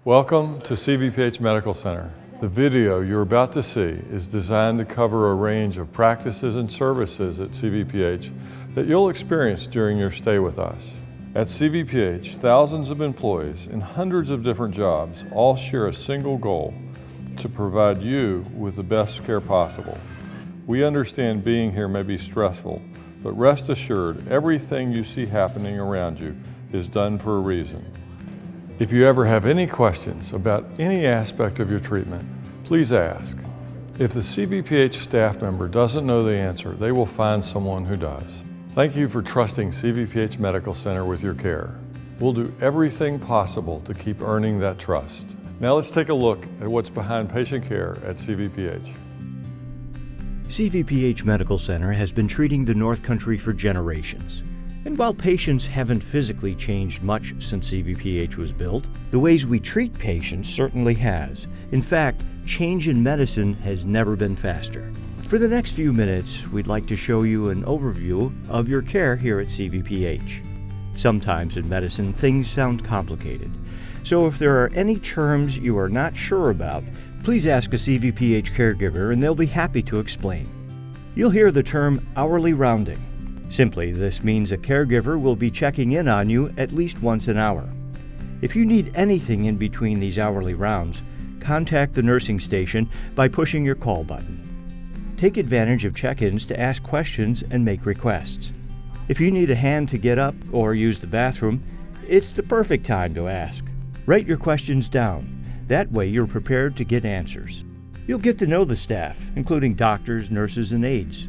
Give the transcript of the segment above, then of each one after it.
Welcome to CVPH Medical Center. The video you're about to see is designed to cover a range of practices and services at CVPH that you'll experience during your stay with us. At CVPH, thousands of employees in hundreds of different jobs all share a single goal: to provide you with the best care possible. We understand being here may be stressful, but rest assured, everything you see happening around you is done for a reason. If you ever have any questions about any aspect of your treatment, please ask. If the CVPH staff member doesn't know the answer, they will find someone who does. Thank you for trusting CVPH Medical Center with your care. We'll do everything possible to keep earning that trust. Now let's take a look at what's behind patient care at CVPH. CVPH Medical Center has been treating the North Country for generations. And while patients haven't physically changed much since CVPH was built, the ways we treat patients certainly has. In fact, change in medicine has never been faster. For the next few minutes, we'd like to show you an overview of your care here at CVPH. Sometimes in medicine, things sound complicated. So if there are any terms you are not sure about, please ask a CVPH caregiver and they'll be happy to explain. You'll hear the term hourly rounding. Simply, this means a caregiver will be checking in on you at least once an hour. If you need anything in between these hourly rounds, contact the nursing station by pushing your call button. Take advantage of check-ins to ask questions and make requests. If you need a hand to get up or use the bathroom, it's the perfect time to ask. Write your questions down. That way you're prepared to get answers. You'll get to know the staff, including doctors, nurses, and aides.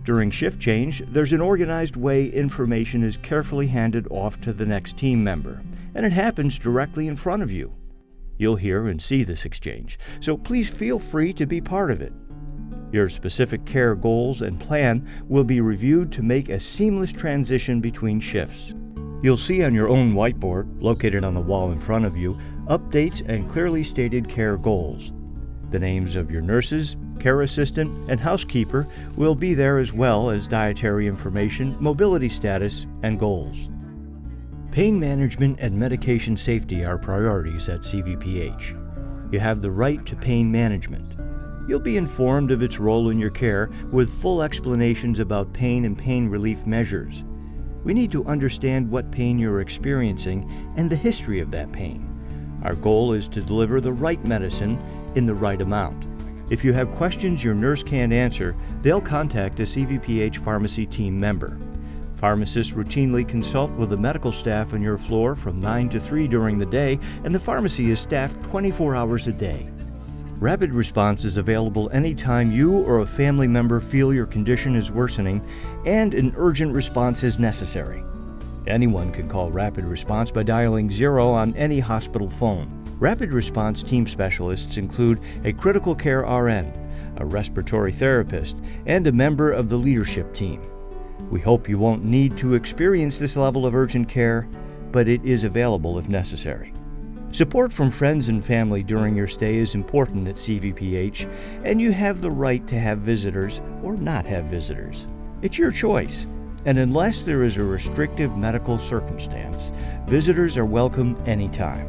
During shift change, there's an organized way information is carefully handed off to the next team member, and it happens directly in front of you. You'll hear and see this exchange, so please feel free to be part of it. Your specific care goals and plan will be reviewed to make a seamless transition between shifts. You'll see on your own whiteboard, located on the wall in front of you, updates and clearly stated care goals. The names of your nurses, care assistant, and housekeeper will be there, as well as dietary information, mobility status, and goals. Pain management and medication safety are priorities at CVPH. You have the right to pain management. You'll be informed of its role in your care with full explanations about pain and pain relief measures. We need to understand what pain you're experiencing and the history of that pain. Our goal is to deliver the right medicine in the right amount. If you have questions your nurse can't answer, they'll contact a CVPH pharmacy team member. Pharmacists routinely consult with the medical staff on your floor from 9 to 3 during the day, and the pharmacy is staffed 24 hours a day. Rapid response is available anytime you or a family member feel your condition is worsening and an urgent response is necessary. Anyone can call Rapid Response by dialing 0 on any hospital phone. Rapid Response team specialists include a critical care RN, a respiratory therapist, and a member of the leadership team. We hope you won't need to experience this level of urgent care, but it is available if necessary. Support from friends and family during your stay is important at CVPH, and you have the right to have visitors or not have visitors. It's your choice, and unless there is a restrictive medical circumstance, visitors are welcome anytime.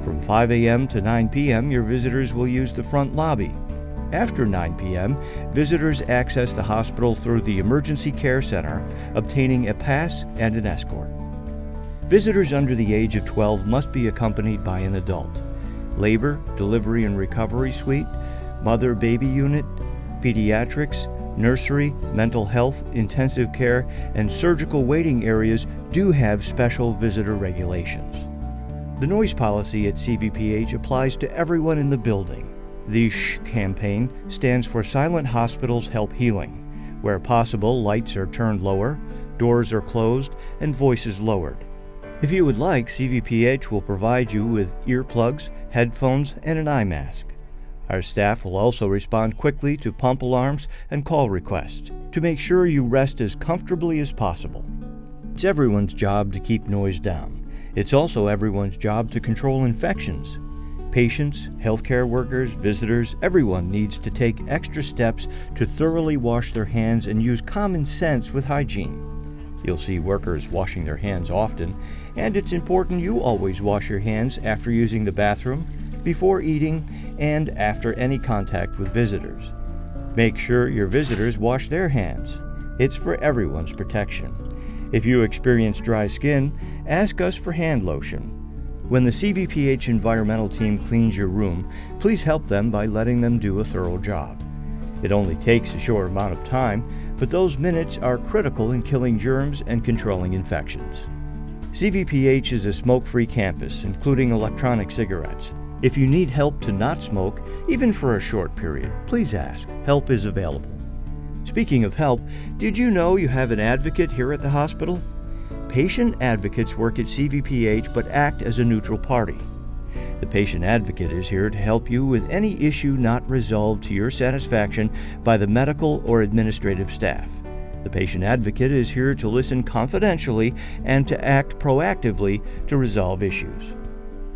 From 5 a.m. to 9 p.m., your visitors will use the front lobby. After 9 p.m., visitors access the hospital through the Emergency Care Center, obtaining a pass and an escort. Visitors under the age of 12 must be accompanied by an adult. Labor, delivery and recovery suite, mother-baby unit, pediatrics, nursery, mental health, intensive care, and surgical waiting areas do have special visitor regulations. The noise policy at CVPH applies to everyone in the building. The SH campaign stands for Silent Hospitals Help Healing. Where possible, lights are turned lower, doors are closed, and voices lowered. If you would like, CVPH will provide you with earplugs, headphones, and an eye mask. Our staff will also respond quickly to pump alarms and call requests to make sure you rest as comfortably as possible. It's everyone's job to keep noise down. It's also everyone's job to control infections. Patients, healthcare workers, visitors, everyone needs to take extra steps to thoroughly wash their hands and use common sense with hygiene. You'll see workers washing their hands often, and it's important you always wash your hands after using the bathroom, before eating, and after any contact with visitors. Make sure your visitors wash their hands. It's for everyone's protection. If you experience dry skin, ask us for hand lotion. When the CVPH environmental team cleans your room, please help them by letting them do a thorough job. It only takes a short amount of time, but those minutes are critical in killing germs and controlling infections. CVPH is a smoke-free campus, including electronic cigarettes. If you need help to not smoke, even for a short period, please ask. Help is available. Speaking of help, did you know you have an advocate here at the hospital? Patient advocates work at CVPH but act as a neutral party. The patient advocate is here to help you with any issue not resolved to your satisfaction by the medical or administrative staff. The patient advocate is here to listen confidentially and to act proactively to resolve issues.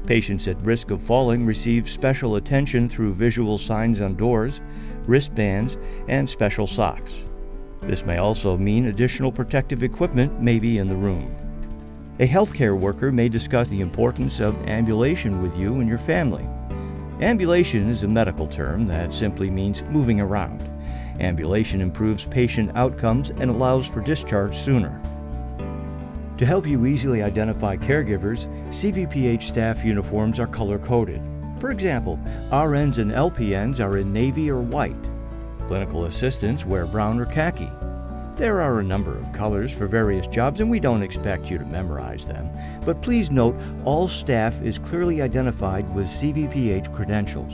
Patients at risk of falling receive special attention through visual signs on doors, wristbands, and special socks. This may also mean additional protective equipment may be in the room. A healthcare worker may discuss the importance of ambulation with you and your family. Ambulation is a medical term that simply means moving around. Ambulation improves patient outcomes and allows for discharge sooner. To help you easily identify caregivers, CVPH staff uniforms are color-coded. For example, RNs and LPNs are in navy or white. Clinical assistants wear brown or khaki. There are a number of colors for various jobs, and we don't expect you to memorize them. But please note, all staff is clearly identified with CVPH credentials.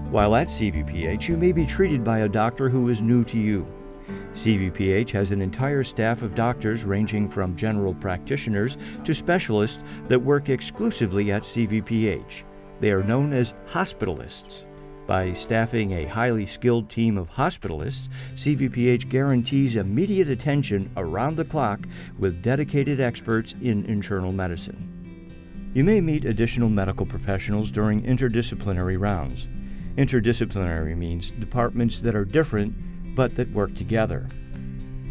While at CVPH, you may be treated by a doctor who is new to you. CVPH has an entire staff of doctors ranging from general practitioners to specialists that work exclusively at CVPH. They are known as hospitalists. By staffing a highly skilled team of hospitalists, CVPH guarantees immediate attention around the clock with dedicated experts in internal medicine. You may meet additional medical professionals during interdisciplinary rounds. Interdisciplinary means departments that are different but that work together.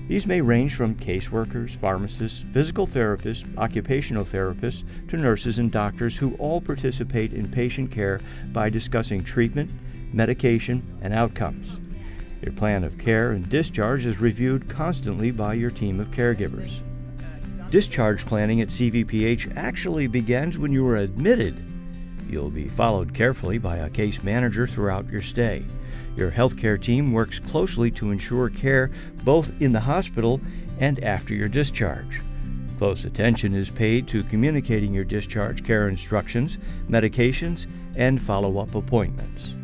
These may range from caseworkers, pharmacists, physical therapists, occupational therapists, to nurses and doctors who all participate in patient care by discussing treatment, medication, and outcomes. Your plan of care and discharge is reviewed constantly by your team of caregivers. Discharge planning at CVPH actually begins when you are admitted. You'll be followed carefully by a case manager throughout your stay. Your healthcare team works closely to ensure care both in the hospital and after your discharge. Close attention is paid to communicating your discharge care instructions, medications, and follow-up appointments.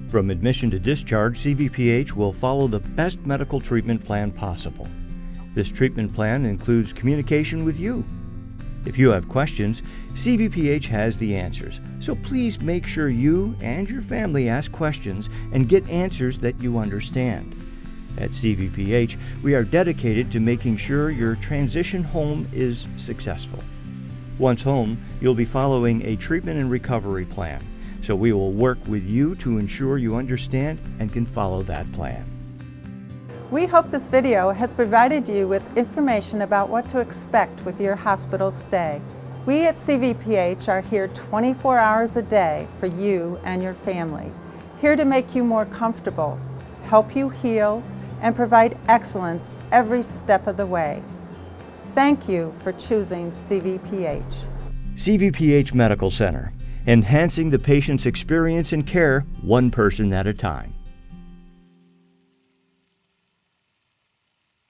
From admission to discharge, CVPH will follow the best medical treatment plan possible. This treatment plan includes communication with you. If you have questions, CVPH has the answers, so please make sure you and your family ask questions and get answers that you understand. At CVPH, we are dedicated to making sure your transition home is successful. Once home, you'll be following a treatment and recovery plan, so we will work with you to ensure you understand and can follow that plan. We hope this video has provided you with information about what to expect with your hospital stay. We at CVPH are here 24 hours a day for you and your family, here to make you more comfortable, help you heal, and provide excellence every step of the way. Thank you for choosing CVPH. CVPH Medical Center, enhancing the patient's experience and care one person at a time.